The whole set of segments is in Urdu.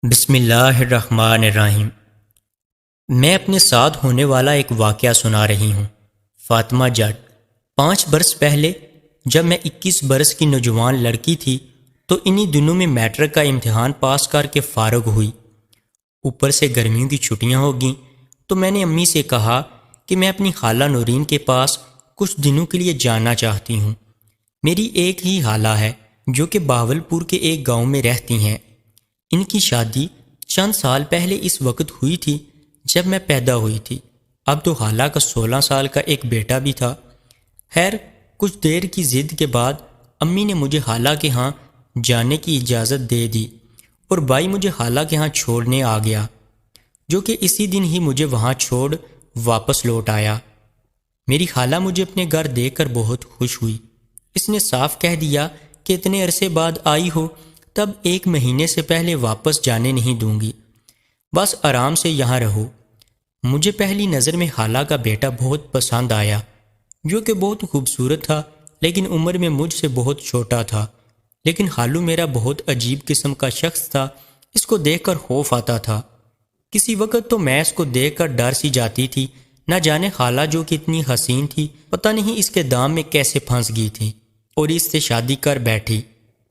بسم اللہ الرحمن الرحیم۔ میں اپنے ساتھ ہونے والا ایک واقعہ سنا رہی ہوں۔ فاطمہ جٹ 5 برس پہلے جب میں 21 برس کی نوجوان لڑکی تھی تو انہی دنوں میں میٹرک کا امتحان پاس کر کے فارغ ہوئی۔ اوپر سے گرمیوں کی چھٹیاں ہو گئیں تو میں نے امی سے کہا کہ میں اپنی خالہ نورین کے پاس کچھ دنوں کے لیے جانا چاہتی ہوں۔ میری ایک ہی خالہ ہے جو کہ بہاولپور کے ایک گاؤں میں رہتی ہیں۔ ان کی شادی چند سال پہلے اس وقت ہوئی تھی جب میں پیدا ہوئی تھی۔ اب تو خالہ کا 16 سال کا ایک بیٹا بھی تھا۔ خیر کچھ دیر کی ضد کے بعد امی نے مجھے خالہ کے ہاں جانے کی اجازت دے دی اور بھائی مجھے خالہ کے ہاں چھوڑنے آ گیا، جو کہ اسی دن ہی مجھے وہاں چھوڑ واپس لوٹ آیا۔ میری خالہ مجھے اپنے گھر دیکھ کر بہت خوش ہوئی۔ اس نے صاف کہہ دیا کہ اتنے عرصے بعد آئی ہو تب 1 مہینے سے پہلے واپس جانے نہیں دوں گی، بس آرام سے یہاں رہو۔ مجھے پہلی نظر میں خالہ کا بیٹا بہت پسند آیا، جو کہ بہت خوبصورت تھا لیکن عمر میں مجھ سے بہت چھوٹا تھا۔ لیکن خالو میرا بہت عجیب قسم کا شخص تھا، اس کو دیکھ کر خوف آتا تھا۔ کسی وقت تو میں اس کو دیکھ کر ڈر سی جاتی تھی، نہ جانے خالہ جو کہ اتنی حسین تھی پتہ نہیں اس کے دام میں کیسے پھنس گئی تھی اور اس سے شادی کر بیٹھی۔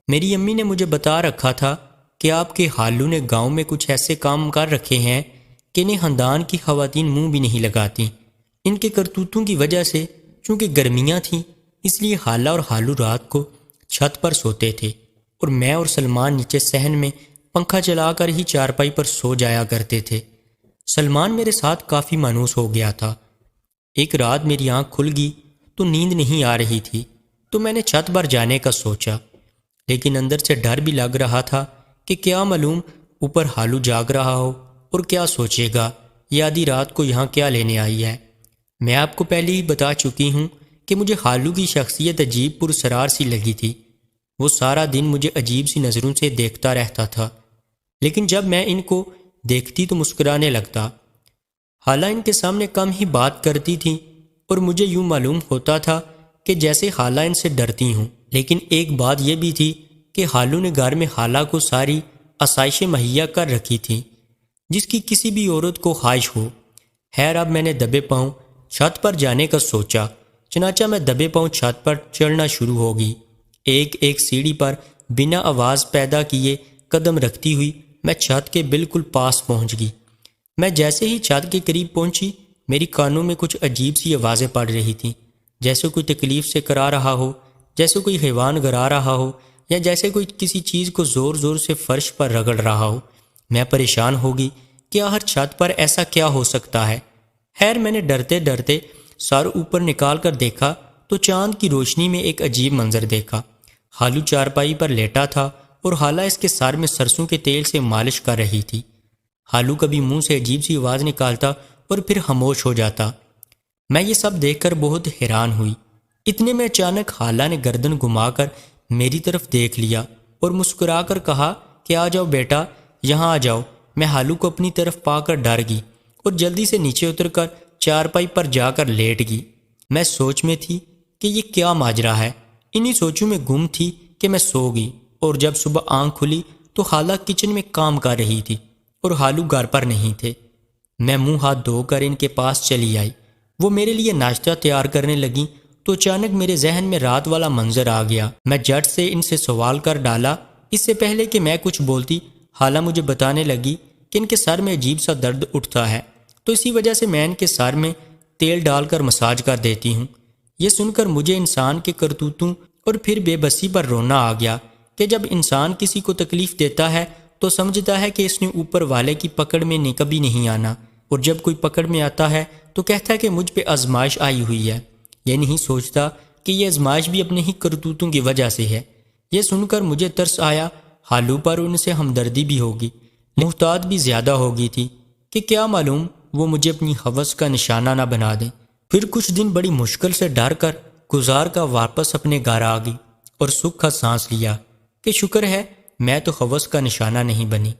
میری امی نے مجھے بتا رکھا تھا کہ آپ کے خالو نے گاؤں میں کچھ ایسے کام کر رکھے ہیں کہ انہیں خاندان کی خواتین منہ بھی نہیں لگاتی۔ ان کے کرتوتوں کی وجہ سے چونکہ گرمیاں تھیں اس لیے خالہ اور خالو رات کو چھت پر سوتے تھے اور میں اور سلمان نیچے صحن میں پنکھا چلا کر ہی چارپائی پر سو جایا کرتے تھے۔ سلمان میرے ساتھ کافی مانوس ہو گیا تھا۔ ایک رات میری آنکھ کھل گئی تو نیند نہیں آ رہی تھی تو میں نے چھت پر جانے کا سوچا، لیکن اندر سے ڈر بھی لگ رہا تھا کہ کیا معلوم اوپر خالو جاگ رہا ہو اور کیا سوچے گا، یہ آدھی رات کو یہاں کیا لینے آئی ہے۔ میں آپ کو پہلے ہی بتا چکی ہوں کہ مجھے خالو کی شخصیت عجیب پرسرار سی لگی تھی۔ وہ سارا دن مجھے عجیب سی نظروں سے دیکھتا رہتا تھا، لیکن جب میں ان کو دیکھتی تو مسکرانے لگتا۔ خالہ ان کے سامنے کم ہی بات کرتی تھی اور مجھے یوں معلوم ہوتا تھا کہ جیسے خالہ ان سے ڈرتی ہوں۔ لیکن ایک بات یہ بھی تھی کہ خالو نے گھر میں خالہ کو ساری آسائشیں مہیا کر رکھی تھیں جس کی کسی بھی عورت کو خواہش ہو۔ خیر اب میں نے دبے پاؤں چھت پر جانے کا سوچا، چنانچہ میں دبے پاؤں چھت پر چڑھنا شروع ہو گئی۔ ایک ایک سیڑھی پر بنا آواز پیدا کیے قدم رکھتی ہوئی میں چھت کے بالکل پاس پہنچ گئی۔ میں جیسے ہی چھت کے قریب پہنچی میری کانوں میں کچھ عجیب سی آوازیں پڑ رہی تھیں، جیسے کوئی تکلیف سے کرا رہا ہو، جیسے کوئی حیوان گرا رہا ہو یا جیسے کوئی کسی چیز کو زور زور سے فرش پر رگڑ رہا ہو۔ میں پریشان ہو گئی کہ آخر چھت پر ایسا کیا ہو سکتا ہے۔ خیر میں نے ڈرتے ڈرتے سر اوپر نکال کر دیکھا تو چاند کی روشنی میں ایک عجیب منظر دیکھا۔ خالو چارپائی پر لیٹا تھا اور خالہ اس کے سر میں سرسوں کے تیل سے مالش کر رہی تھی۔ خالو کبھی منہ سے عجیب سی آواز نکالتا اور پھر خاموش ہو جاتا۔ میں یہ سب دیکھ کر بہت حیران ہوئی۔ اتنے میں اچانک خالہ نے گردن گھما کر میری طرف دیکھ لیا اور مسکرا کر کہا کہ آ جاؤ بیٹا، یہاں آ جاؤ۔ میں خالو کو اپنی طرف پا کر ڈر گئی اور جلدی سے نیچے اتر کر چارپائی پر جا کر لیٹ گئی۔ میں سوچ میں تھی کہ یہ کیا ماجرا ہے۔ انہی سوچوں میں گم تھی کہ میں سو گئی اور جب صبح آنکھ کھلی تو خالہ کچن میں کام کر رہی تھی اور خالو گھر پر نہیں تھے۔ میں منہ ہاتھ دھو کر ان کے پاس چلی آئی۔ وہ میرے لیے ناشتہ تیار کرنے لگیں تو اچانک میرے ذہن میں رات والا منظر آ گیا۔ میں جھٹ سے ان سے سوال کر ڈالا۔ اس سے پہلے کہ میں کچھ بولتی خالہ مجھے بتانے لگی کہ ان کے سر میں عجیب سا درد اٹھتا ہے تو اسی وجہ سے میں ان کے سر میں تیل ڈال کر مساج کر دیتی ہوں۔ یہ سن کر مجھے انسان کے کرتوتوں اور پھر بے بسی پر رونا آ گیا کہ جب انسان کسی کو تکلیف دیتا ہے تو سمجھتا ہے کہ اس نے اوپر والے کی پکڑ میں کبھی نہیں آنا، اور جب کوئی پکڑ میں آتا ہے تو کہتا ہے کہ مجھ پہ آزمائش آئی ہوئی ہے۔ یہ نہیں سوچتا کہ یہ آزمائش بھی اپنے ہی کرتوتوں کی وجہ سے ہے۔ یہ سن کر مجھے ترس آیا۔ خالو پر ان سے ہمدردی بھی ہوگی، محتاط بھی زیادہ ہو گئی تھی کہ کیا معلوم وہ مجھے اپنی ہوس کا نشانہ نہ بنا دیں۔ پھر کچھ دن بڑی مشکل سے ڈر کر گزار کا واپس اپنے گھر آ گئی اور سکھ کا سانس لیا کہ شکر ہے میں تو ہوس کا نشانہ نہیں بنی۔